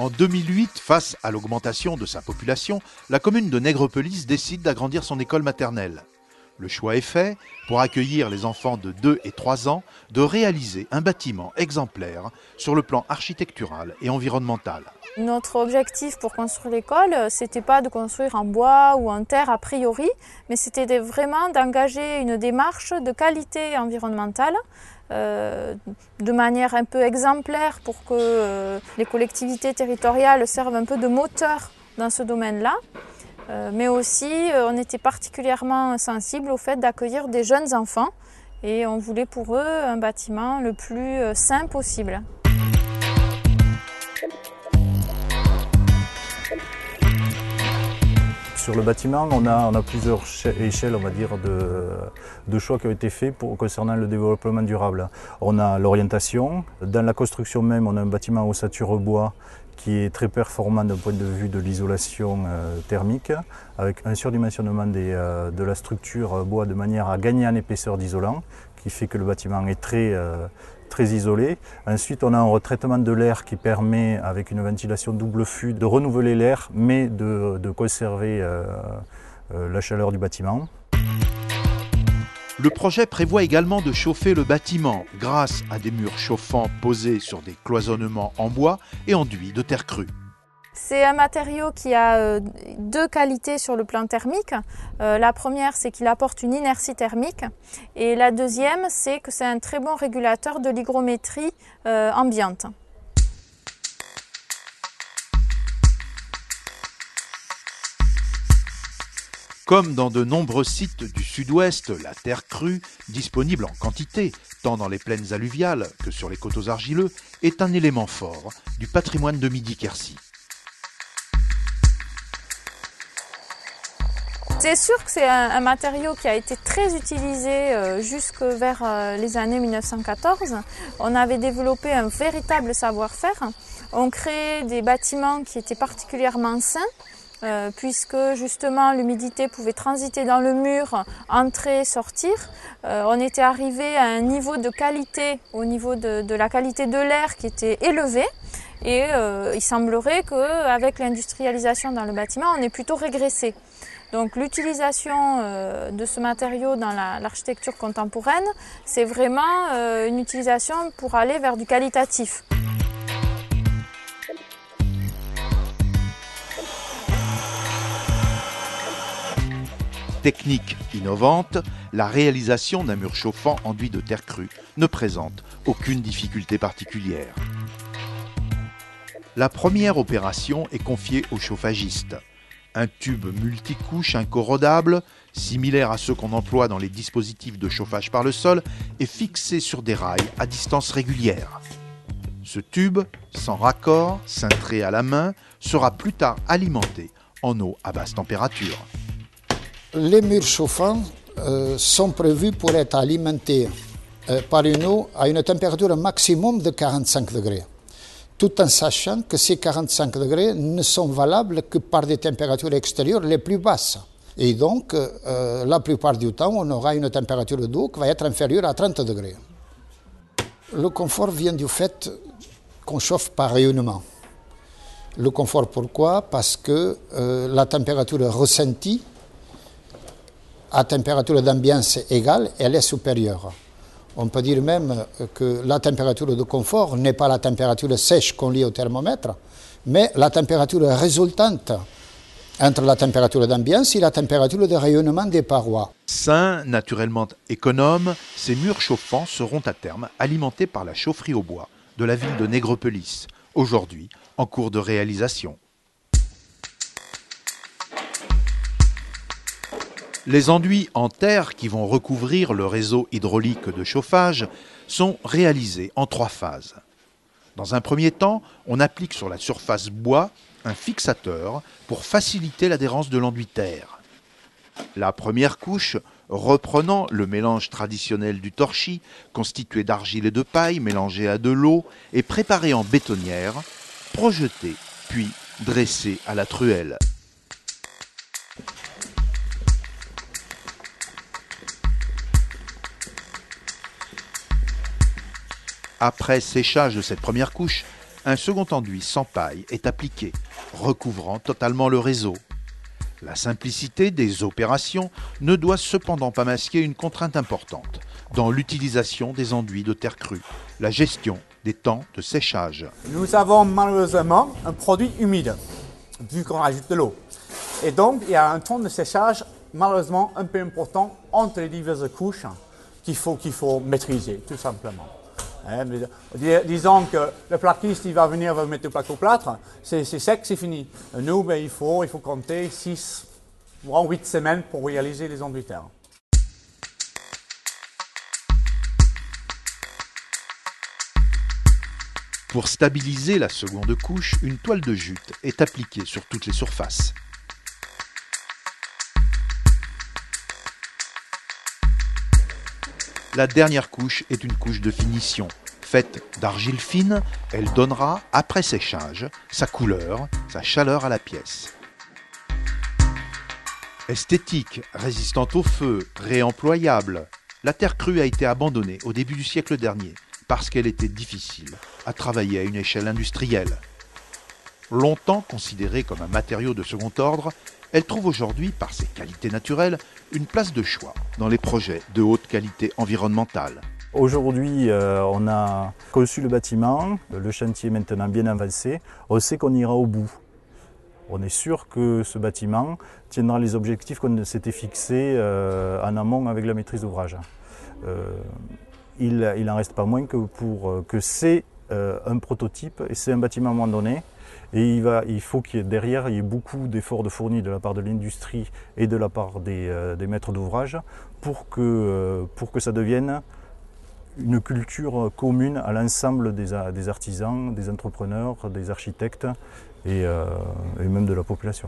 En 2008, face à l'augmentation de sa population, la commune de Nègrepelisse décide d'agrandir son école maternelle. Le choix est fait, pour accueillir les enfants de 2 et 3 ans, de réaliser un bâtiment exemplaire sur le plan architectural et environnemental. Notre objectif pour construire l'école, c'était pas de construire en bois ou en terre a priori, mais c'était vraiment d'engager une démarche de qualité environnementale de manière un peu exemplaire pour que les collectivités territoriales servent un peu de moteur dans ce domaine-là. Mais aussi, on était particulièrement sensible au fait d'accueillir des jeunes enfants et on voulait pour eux un bâtiment le plus sain possible. Sur le bâtiment, on a plusieurs échelles, on va dire, de choix qui ont été faits concernant le développement durable. On a l'orientation. Dans la construction même, on a un bâtiment ossature bois qui est très performant d'un point de vue de l'isolation thermique, avec un surdimensionnement de la structure bois de manière à gagner en épaisseur d'isolant, qui fait que le bâtiment est très isolé. Ensuite, on a un retraitement de l'air qui permet, avec une ventilation double fût, de renouveler l'air, mais de conserver la chaleur du bâtiment. Le projet prévoit également de chauffer le bâtiment grâce à des murs chauffants posés sur des cloisonnements en bois et enduits de terre crue. C'est un matériau qui a deux qualités sur le plan thermique. La première, c'est qu'il apporte une inertie thermique. Et la deuxième, c'est que c'est un très bon régulateur de l'hygrométrie ambiante. Comme dans de nombreux sites du sud-ouest, la terre crue, disponible en quantité, tant dans les plaines alluviales que sur les coteaux argileux, est un élément fort du patrimoine de Midi-Quercy. C'est sûr que c'est un matériau qui a été très utilisé jusque vers les années 1914. On avait développé un véritable savoir-faire. On créait des bâtiments qui étaient particulièrement sains, puisque justement l'humidité pouvait transiter dans le mur, entrer, sortir. On était arrivé à un niveau de qualité, au niveau de la qualité de l'air qui était élevé. Et il semblerait qu'avec l'industrialisation dans le bâtiment, on ait plutôt régressé. Donc l'utilisation de ce matériau dans l'architecture contemporaine, c'est vraiment une utilisation pour aller vers du qualitatif. Technique innovante, la réalisation d'un mur chauffant enduit de terre crue ne présente aucune difficulté particulière. La première opération est confiée au chauffagiste. Un tube multicouche incorrodable, similaire à ceux qu'on emploie dans les dispositifs de chauffage par le sol, est fixé sur des rails à distance régulière. Ce tube, sans raccord, cintré à la main, sera plus tard alimenté en eau à basse température. Les murs chauffants sont prévus pour être alimentés par une eau à une température maximum de 45 degrés. Tout en sachant que ces 45 degrés ne sont valables que par des températures extérieures les plus basses. Et donc, la plupart du temps, on aura une température d'eau qui va être inférieure à 30 degrés. Le confort vient du fait qu'on chauffe par rayonnement. Le confort, pourquoi? Parce que la température ressentie, à température d'ambiance égale, elle est supérieure. On peut dire même que la température de confort n'est pas la température sèche qu'on lit au thermomètre, mais la température résultante entre la température d'ambiance et la température de rayonnement des parois. Sains, naturellement économes, ces murs chauffants seront à terme alimentés par la chaufferie au bois de la ville de Nègrepelisse, aujourd'hui en cours de réalisation. Les enduits en terre qui vont recouvrir le réseau hydraulique de chauffage sont réalisés en 3 phases. Dans un premier temps, on applique sur la surface bois un fixateur pour faciliter l'adhérence de l'enduit terre. La première couche, reprenant le mélange traditionnel du torchis, constitué d'argile et de paille mélangée à de l'eau, est préparée en bétonnière, projetée puis dressée à la truelle. Après séchage de cette première couche, un second enduit sans paille est appliqué, recouvrant totalement le réseau. La simplicité des opérations ne doit cependant pas masquer une contrainte importante dans l'utilisation des enduits de terre crue, la gestion des temps de séchage. Nous avons malheureusement un produit humide, vu qu'on ajoute de l'eau. Et donc, il y a un temps de séchage malheureusement un peu important entre les diverses couches qu'il faut maîtriser, tout simplement. Disons que le plaquiste il va venir mettre le plaque au plâtre, c'est sec, c'est fini. Nous, il faut compter 6 voire 8 semaines pour réaliser les enduits terre. Pour stabiliser la seconde couche, une toile de jute est appliquée sur toutes les surfaces. La dernière couche est une couche de finition. Faite d'argile fine, elle donnera, après séchage, sa couleur, sa chaleur à la pièce. Esthétique, résistante au feu, réemployable, la terre crue a été abandonnée au début du siècle dernier parce qu'elle était difficile à travailler à une échelle industrielle. Longtemps considérée comme un matériau de second ordre, elle trouve aujourd'hui, par ses qualités naturelles, une place de choix dans les projets de haute qualité environnementale. Aujourd'hui, on a conçu le bâtiment, le chantier est maintenant bien avancé, on sait qu'on ira au bout. On est sûr que ce bâtiment tiendra les objectifs qu'on s'était fixés en amont avec la maîtrise d'ouvrage. Il n'en reste pas moins que c'est un prototype et c'est un bâtiment à un moment donné. Et il faut qu'il y ait derrière il y ait beaucoup d'efforts de fournis de la part de l'industrie et de la part des maîtres d'ouvrage pour que ça devienne une culture commune à l'ensemble des artisans, des entrepreneurs, des architectes et même de la population.